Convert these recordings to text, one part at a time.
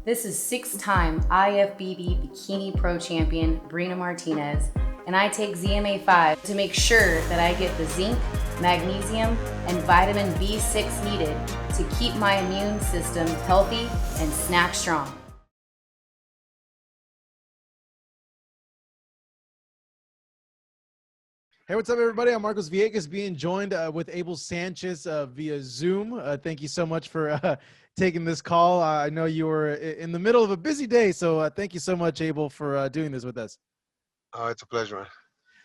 This is 6-time IFBB Bikini Pro Champion Brina Martinez, and I take ZMA5 to make sure that I get the zinc, magnesium, and vitamin B6 needed to keep my immune system healthy and snack strong. Hey, what's up, everybody? I'm Marcos Villegas, being joined with Abel Sanchez via Zoom. Thank you so much for taking this call. I know you were in the middle of a busy day, so thank you so much, Abel, for doing this with us. Oh, it's a pleasure, man.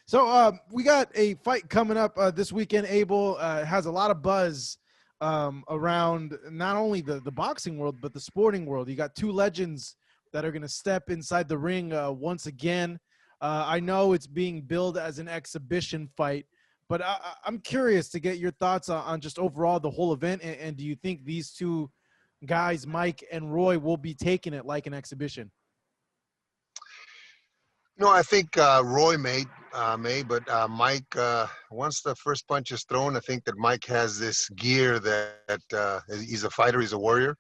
So we got a fight coming up this weekend. Abel has a lot of buzz around not only the boxing world, but the sporting world. You got two legends that are going to step inside the ring once again. I know it's being billed as an exhibition fight, but I'm curious to get your thoughts on just overall the whole event. And do you think these two guys, Mike and Roy, will be taking it like an exhibition? No, I think Roy may, but Mike, once the first punch is thrown, I think that Mike has this gear that he's a fighter, he's a warrior,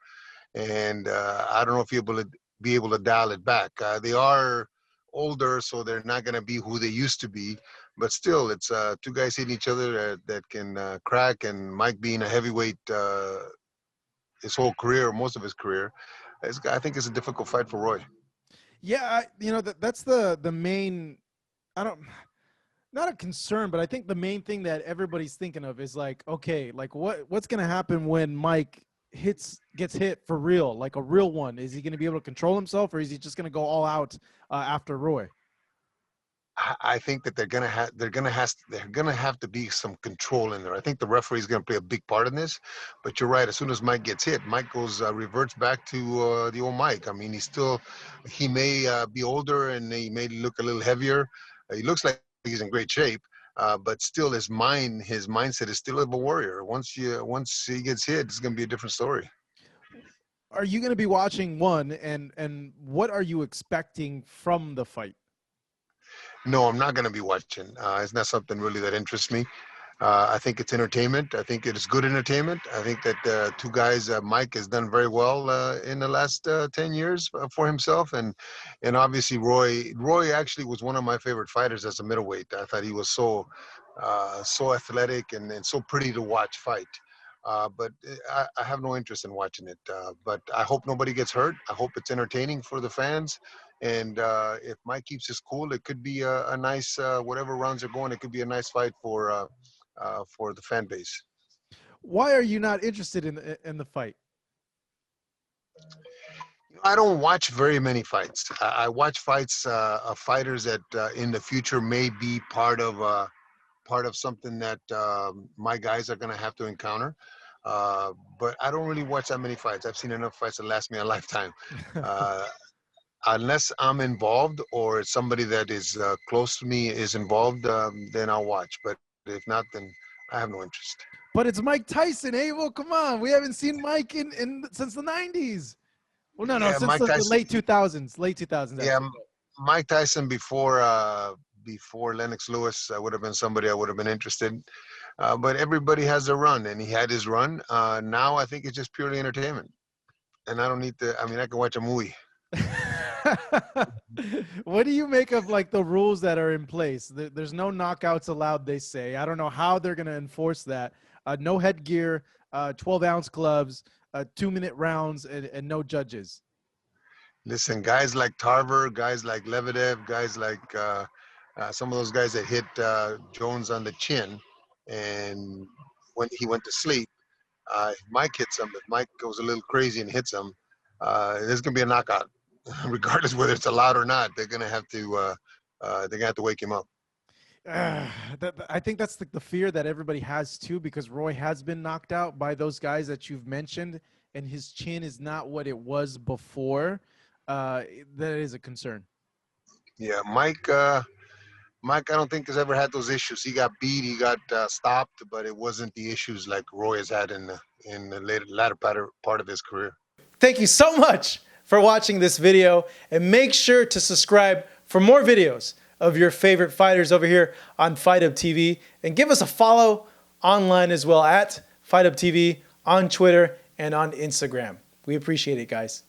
and I don't know if he'll be able to dial it back. They are older, so they're not going to be who they used to be, but still, it's two guys hitting each other that can crack, and Mike being a heavyweight his whole career, most of his career, I think it's a difficult fight for Roy. Yeah, that's the main. I don't. Not a concern, but I think the main thing that everybody's thinking of is like, okay, like what's going to happen when Mike gets hit for real, like a real one? Is he going to be able to control himself, or is he just going to go all out after Roy? I think that they're gonna have to be some control in there. I think the referee is gonna play a big part in this. But you're right. As soon as Mike gets hit, Mike reverts back to the old Mike. I mean, he may be older and he may look a little heavier. He looks like he's in great shape, but still, his mindset is still of a warrior. Once he gets hit, it's gonna be a different story. Are you going to be watching one, and what are you expecting from the fight? No, I'm not going to be watching. It's not something really that interests me. I think it's entertainment. I think it is good entertainment. I think that two guys, Mike has done very well in the last 10 years for himself. And obviously Roy. Roy actually was one of my favorite fighters as a middleweight. I thought he was so athletic and so pretty to watch fight. But I have no interest in watching it. But I hope nobody gets hurt. I hope it's entertaining for the fans. And if Mike keeps his cool, it could be a nice, whatever rounds are going, it could be a nice fight for the fan base. Why are you not interested in the fight? I don't watch very many fights. I watch fights of fighters that in the future may be part of something that my guys are going to have to encounter. But I don't really watch that many fights. I've seen enough fights to last me a lifetime. Uh, Unless I'm involved or somebody that is close to me is involved, then I'll watch. But if not, then I have no interest. But it's Mike Tyson, Abel. Come on, we haven't seen Mike in since the '90s. Well, no, Yeah, since Mike the Tyson. late 2000s. Late 2000s. Yeah, Actually. Mike Tyson before Lennox Lewis would have been somebody I would have been interested in. But everybody has a run, and he had his run. Now I think it's just purely entertainment, and I don't need to. I mean, I can watch a movie. What do you make of like the rules that are in place? There's no knockouts allowed, they say. I don't know how they're going to enforce that. No headgear, 12-ounce gloves, 2-minute rounds, and no judges. Listen, guys like Tarver, guys like Lebedev, guys like some of those guys that hit Jones on the chin, and when he went to sleep, Mike hits him. If Mike goes a little crazy and hits him, there's gonna be a knockout, regardless whether it's allowed or not. They're gonna have to wake him up. I think that's the fear that everybody has too, because Roy has been knocked out by those guys that you've mentioned, and his chin is not what it was before. That is a concern. Yeah, Mike, I don't think has ever had those issues. He got beat, he got stopped, but it wasn't the issues like Roy has had in the latter part of his career. Thank you so much for watching this video, and make sure to subscribe for more videos of your favorite fighters over here on Fight Up TV, and give us a follow online as well at Fight Up TV on Twitter and on Instagram. We appreciate it, guys.